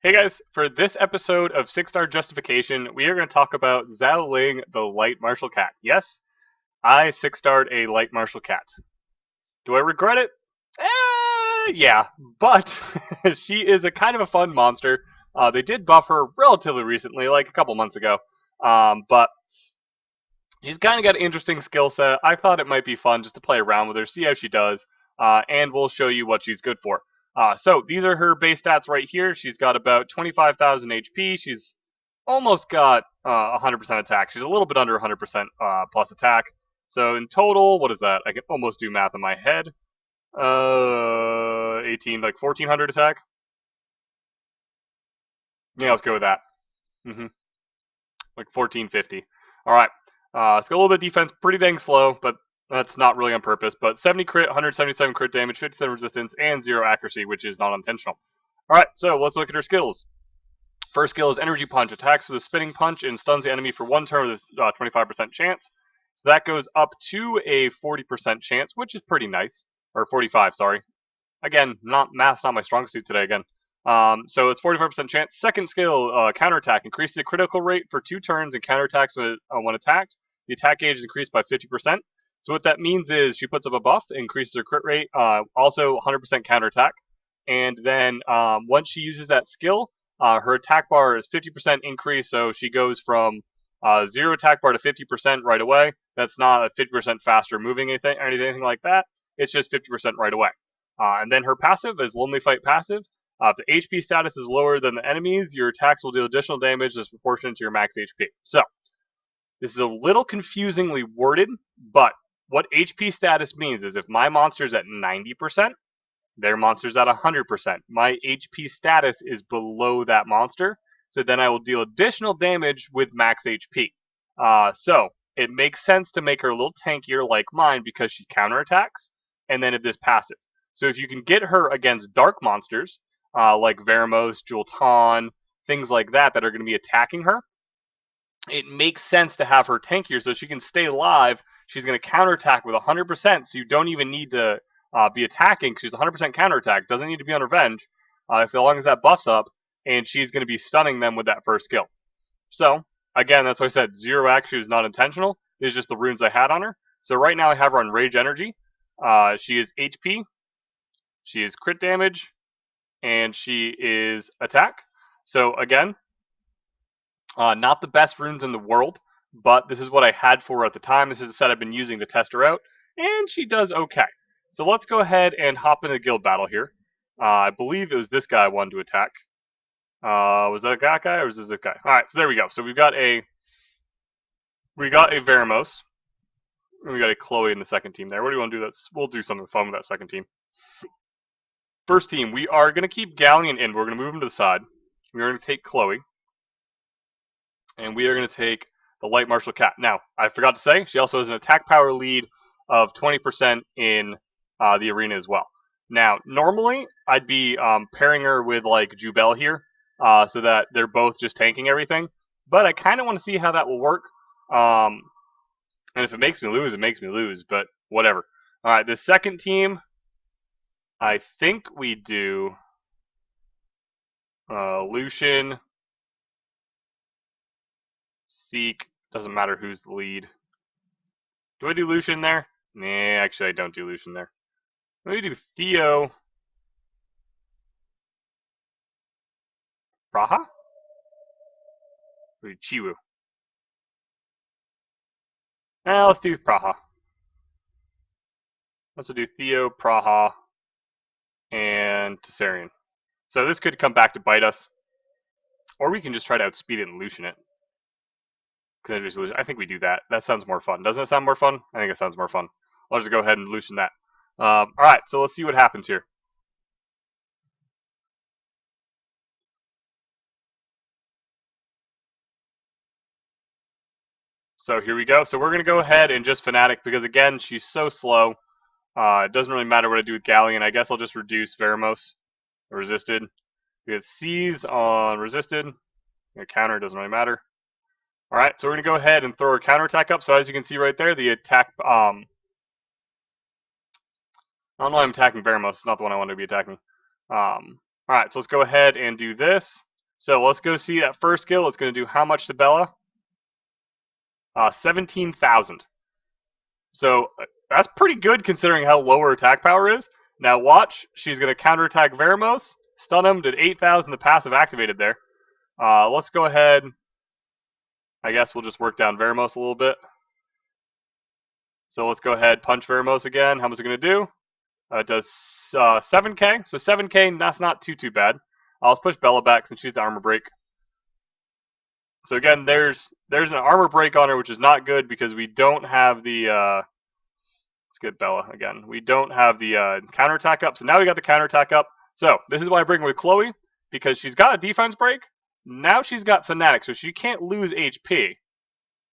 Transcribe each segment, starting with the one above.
Hey guys, for this episode of 6-Star Justification, we are going to talk about Xiao Ling, the Light Martial Cat. Yes, I 6-starred a Light Martial Cat. Do I regret it? Yeah, but she is a kind of a fun monster. They did buff her relatively recently, like a couple months ago, but she's kind of got an interesting skill set. I thought it might be fun just to play around with her, see how she does, and we'll show you what she's good for. So these are her base stats right here. She's got about 25,000 HP. She's almost got 100% attack. She's a little bit under 100% plus attack. So in total, what is that? I can almost do math in my head. 18, like 1,400 attack. Yeah, let's go with that. Like 1,450. All right. It's got a little bit of defense, pretty dang slow, but that's not really on purpose. But 70 crit, 177 crit damage, 57 resistance, and 0 accuracy, which is not intentional. All right, so let's look at her skills. First skill is Energy Punch. Attacks with a spinning punch and stuns the enemy for 1 turn with a 25% chance. So that goes up to a 40% chance, which is pretty nice. Or 45, sorry. Again, math's not my strong suit today again. So it's 45% chance. Second skill, Counterattack. Increases the critical rate for 2 turns and counterattacks when attacked. The attack gauge is increased by 50%. So what that means is she puts up a buff, increases her crit rate, also 100% counterattack. And then once she uses that skill, her attack bar is 50% increase, so she goes from 0 attack bar to 50% right away. That's not a 50% faster moving anything like that. It's just 50% right away. And then her passive is Lonely Fight passive. If the HP status is lower than the enemy's, your attacks will deal additional damage that's proportionate to your max HP. So, this is a little confusingly worded, but what HP status means is if my monster's at 90%, their monster's at 100%. My HP status is below that monster, so then I will deal additional damage with max HP. So, it makes sense to make her a little tankier like mine because she counterattacks, and then it is passive. So if you can get her against dark monsters, like Veramos, Jultan, things like that are going to be attacking her, it makes sense to have her tankier so she can stay alive. She's going to counterattack with 100%, so you don't even need to be attacking because she's 100% counterattack. Doesn't need to be on revenge as long as that buff's up, and she's going to be stunning them with that first skill. So, again, that's why I said 0 actually is not intentional. It's just the runes I had on her. So right now I have her on Rage Energy. She is HP, she is crit damage, and she is attack. So again, not the best runes in the world, but this is what I had for her at the time. This is the set I've been using to test her out, and she does okay. So let's go ahead and hop into the guild battle here. I believe it was this guy I wanted to attack. Was that that guy or was this guy? All right, so there we go. So we got a Veramos. And we got a Chloe in the second team there. What do you want to do? We'll do something fun with that second team. First team, we are going to keep Galleon in. We're going to move him to the side. We're going to take Chloe. And we are going to take the Light Martial Cat. Now, I forgot to say, she also has an attack power lead of 20% in the arena as well. Now, normally, I'd be pairing her with, like, Jubel here, so that they're both just tanking everything. But I kind of want to see how that will work. And if it makes me lose, it makes me lose, but whatever. All right, the second team, I think we do Lucian, Seek, doesn't matter who's the lead. Do I do Lucian there? Nah, actually I don't do Lucian there. Let me do Theo. Praha? Or Chiwu? Let's do Praha. Let's do Theo, Praha, and Tessarian. So this could come back to bite us. Or we can just try to outspeed it and Lucian it. I think we do that. That sounds more fun. Doesn't it sound more fun? I think it sounds more fun. I'll just go ahead and Lucian that. Alright, so let's see what happens here. So here we go. So we're going to go ahead and just Fanatic because, again, she's so slow. It doesn't really matter what I do with Galleon. I guess I'll just reduce Veramos. Resisted. Because C's on Resisted. Counter doesn't really matter. Alright, so we're going to go ahead and throw our counterattack up. So as you can see right there, the attack... I don't know why I'm attacking Veramos. It's not the one I want to be attacking. Alright, so let's go ahead and do this. So let's go see that first skill. It's going to do how much to Bella? 17,000. So that's pretty good considering how low her attack power is. Now watch, she's going to counterattack Veramos, stun him, did 8,000, the passive activated there. Let's go ahead. I guess we'll just work down Veramos a little bit. So let's go ahead, punch Veramos again. How much is it going to do? It does 7k. So 7k, that's not too bad. Let's push Bella back since she's the armor break. So again, there's an armor break on her, which is not good because we don't have the. Let's get Bella again. We don't have the counterattack up. So now we got the counterattack up. So this is why I bring with Chloe, because she's got a defense break. Now she's got Fanatic, so she can't lose HP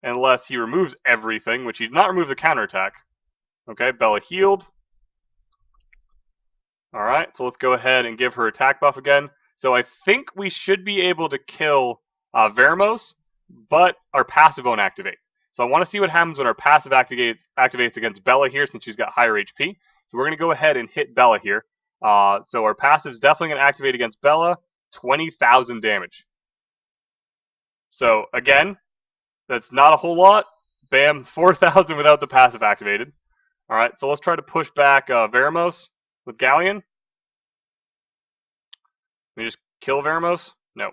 unless he removes everything, which he did not remove the counterattack. Okay, Bella healed. Alright, so let's go ahead and give her attack buff again. So I think we should be able to kill Veramos, but our passive won't activate. So I want to see what happens when our passive activates against Bella here, since she's got higher HP. So we're going to go ahead and hit Bella here. So our passive is definitely going to activate against Bella, 20,000 damage. So again, that's not a whole lot. Bam, 4,000 without the passive activated. Alright, so let's try to push back Veramos with Galleon. Can we just kill Veramos? No.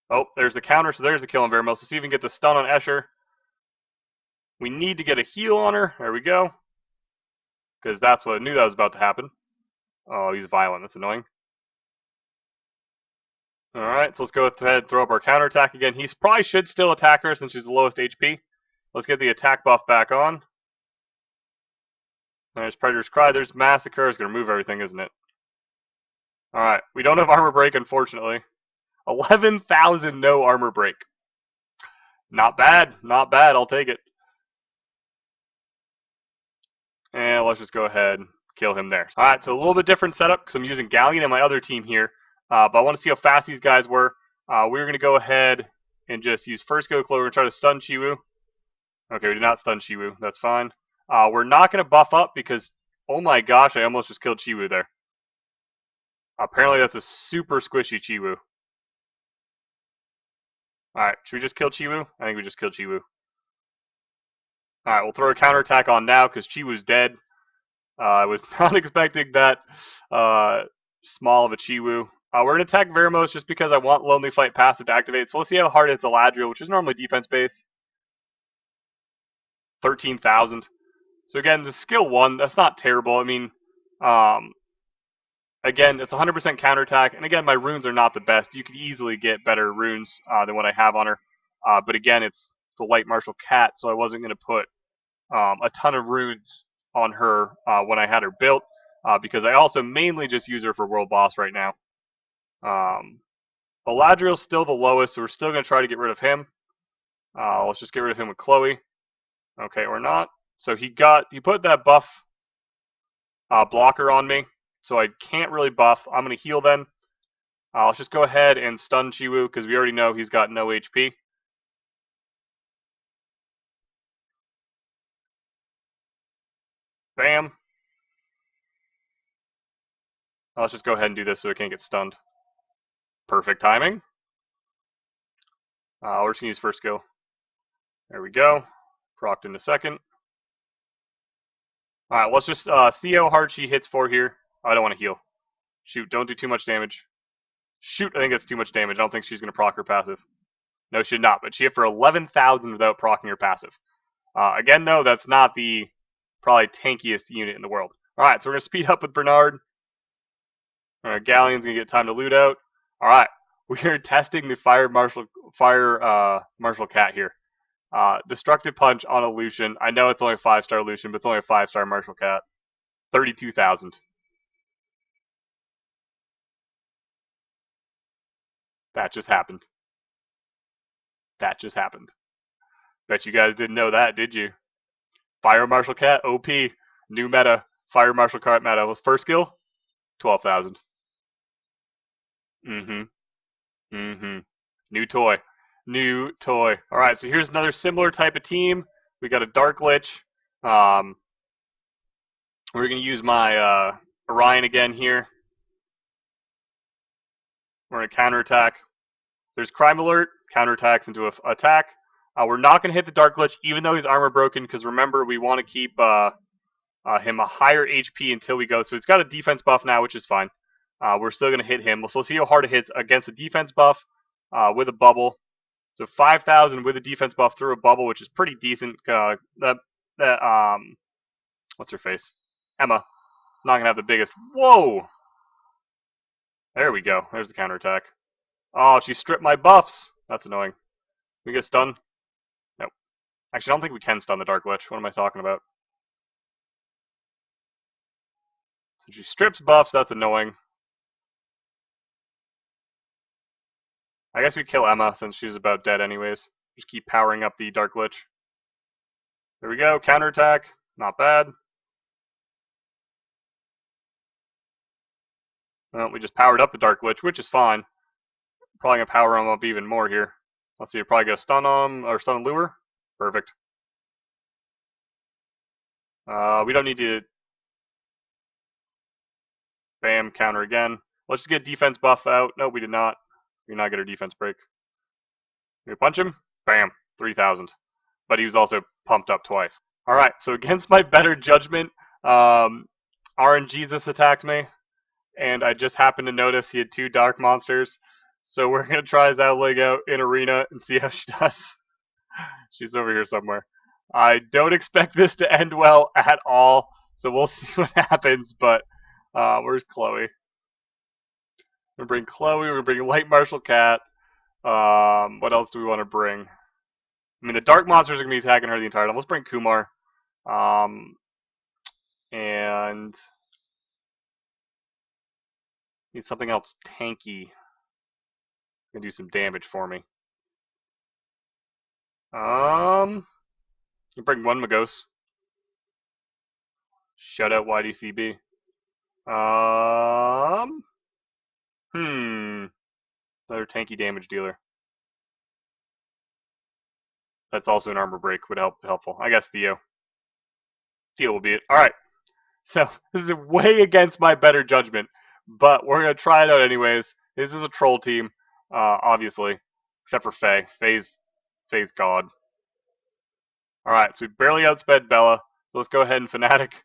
Oh, there's the counter, so there's the kill on Veramos. Let's see if we can get the stun on Escher. We need to get a heal on her. There we go. Because that's what I knew that was about to happen. Oh, he's violent. That's annoying. Alright, so let's go ahead and throw up our counterattack again. He probably should still attack her since she's the lowest HP. Let's get the attack buff back on. There's Predator's Cry. There's Massacre. It's going to remove everything, isn't it? Alright, we don't have armor break, unfortunately. 11,000 no armor break. Not bad. Not bad. I'll take it. And let's just go ahead and kill him there. Alright, so a little bit different setup because I'm using Galleon and my other team here. But I want to see how fast these guys were. We're going to go ahead and just use first go Chloe. We're going to try to stun Chiwu. Okay, we did not stun Chiwu. That's fine. We're not going to buff up because, oh my gosh, I almost just killed Chiwu there. Apparently that's a super squishy Chiwu. Alright, should we just kill Chiwu? I think we just killed Chiwu. Alright, we'll throw a counterattack on now because Chiwu's dead. I was not expecting that small of a Chiwu. We're going to attack Veramos just because I want Lonely Fight passive to activate. So we'll see how hard it's Eladriel, which is normally defense base. 13,000. So again, the skill 1, that's not terrible. I mean, again, it's 100% counterattack. And again, my runes are not the best. You could easily get better runes than what I have on her. But again, it's the Light Martial Cat, so I wasn't going to put a ton of runes on her when I had her built. Because I also mainly just use her for World Boss right now. Eladriel's still the lowest, so we're still going to try to get rid of him. Let's just get rid of him with Chloe. Okay, or not. So he put that buff blocker on me, so I can't really buff. I'm going to heal then. Let's just go ahead and stun Chiwu, because we already know he's got no HP. Bam. Let's just go ahead and do this so it can't get stunned. Perfect timing. We're just going to use first skill. There we go. Procced in a second. Alright, let's just see how hard she hits for here. Oh, I don't want to heal. Shoot, don't do too much damage. Shoot, I think that's too much damage. I don't think she's going to proc her passive. No, she did not, but she hit for 11,000 without proccing her passive. Again, though, that's not the probably tankiest unit in the world. Alright, so we're going to speed up with Bernard. Alright, Galleon's going to get time to loot out. Alright, we are testing the Fire Martial Cat here. Destructive Punch on a Lucian. I know it's only a 5-star Lucian, but it's only a 5-star Martial Cat. 32,000. That just happened. That just happened. Bet you guys didn't know that, did you? Fire Martial Cat, OP. New meta. Fire Martial Cat meta. Was first skill? 12,000. New toy. New toy. Alright, so here's another similar type of team. We got a Dark Lich. We're going to use my Orion again here. We're going to counterattack. There's Crime Alert, counterattacks into attack. We're not going to hit the Dark Lich, even though he's armor broken, because remember, we want to keep him a higher HP until we go. So he's got a defense buff now, which is fine. We're still going to hit him. So we'll see how hard it hits against a defense buff with a bubble. So 5,000 with a defense buff through a bubble, which is pretty decent. What's her face? Emma. Not going to have the biggest. Whoa! There we go. There's the counterattack. Oh, she stripped my buffs. That's annoying. We get stunned? Nope. Actually, I don't think we can stun the Dark Lich. What am I talking about? So she strips buffs. That's annoying. I guess we kill Emma since she's about dead anyways. Just keep powering up the Dark Lich. There we go. Counterattack. Not bad. Well, we just powered up the Dark Lich, which is fine. Probably going to power him up even more here. Let's see, probably get a stun on him, or stun and lure. Perfect. We don't need to... Bam, counter again. Let's just get defense buff out. No, we did not. We did not get our defense break. We punch him. Bam, 3,000. But he was also pumped up twice. Alright, so against my better judgment, RNGesus attacks me. And I just happened to notice he had 2 dark monsters. So we're going to try Xiao Ling out in arena and see how she does. She's over here somewhere. I don't expect this to end well at all. So we'll see what happens. But where's Chloe? We're going to bring Chloe. We're going to bring Light Martial Cat. What else do we want to bring? I mean, the dark monsters are going to be attacking her the entire time. Let's bring Kumar. And need something else tanky. Gonna do some damage for me. You bring one Magos. Shut out YDCB. Another tanky damage dealer. That's also an armor break would helpful. I guess Theo. Theo will be it. Alright. So this is way against my better judgment. But we're gonna try it out anyways. This is a troll team. Obviously, except for Faye. Faye's god. Alright, so we barely outsped Bella. So let's go ahead and Fanatic.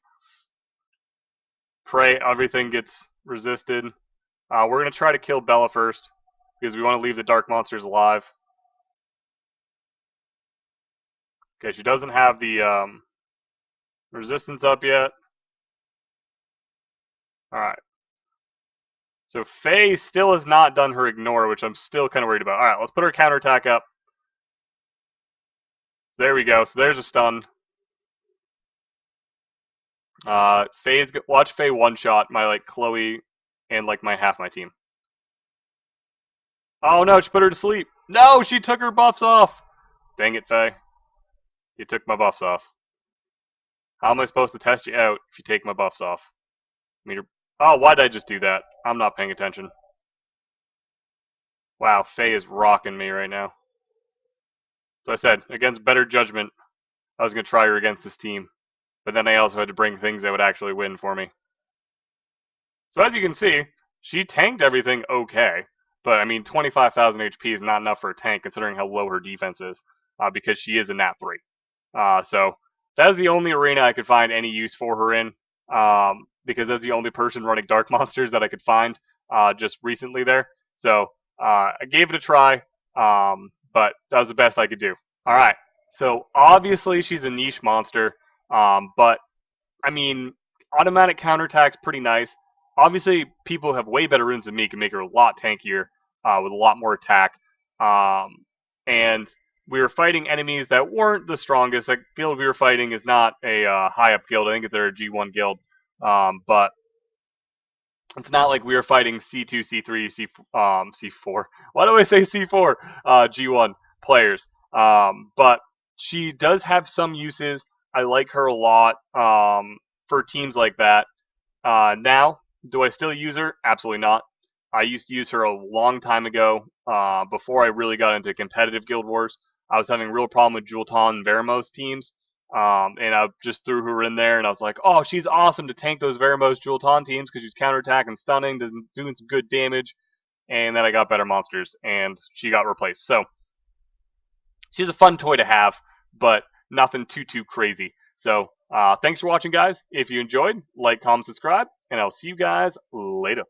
Pray everything gets resisted. We're going to try to kill Bella first, because we want to leave the dark monsters alive. Okay, she doesn't have the resistance up yet. Alright. So Faye still has not done her ignore, which I'm still kind of worried about. Alright, let's put her counterattack up. So there we go. So there's a stun. Watch Faye one-shot my Chloe and my half my team. Oh no, she put her to sleep. No, she took her buffs off. Dang it, Faye. You took my buffs off. How am I supposed to test you out if you take my buffs off? Oh, why did I just do that? I'm not paying attention. Wow, Faye is rocking me right now. So I said, against better judgment, I was going to try her against this team. But then I also had to bring things that would actually win for me. So as you can see, she tanked everything okay. But, I mean, 25,000 HP is not enough for a tank, considering how low her defense is. Because she is a nat 3. So, that is the only arena I could find any use for her in. Because that's the only person running dark monsters that I could find just recently there. So, I gave it a try. But that was the best I could do. Alright, so obviously she's a niche monster. But, I mean, automatic counterattack's pretty nice. Obviously, people who have way better runes than me can make her a lot tankier with a lot more attack. And we were fighting enemies that weren't the strongest. The guild we were fighting is not a high-up guild. I think they're a G1 guild. But it's not like we were fighting C2, C3, C4. Why do I say C4? G1 players. But she does have some uses. I like her a lot for teams like that. Now, do I still use her? Absolutely not. I used to use her a long time ago, before I really got into competitive Guild Wars. I was having a real problem with Julton and Veramos teams, and I just threw her in there, and I was like, oh, she's awesome to tank those Veramos Julton teams because she's counterattack and stunning, doing some good damage. and then I got better monsters, and she got replaced. So she's a fun toy to have, but nothing too crazy. So thanks for watching, guys. If you enjoyed, like, comment, subscribe, and I'll see you guys later.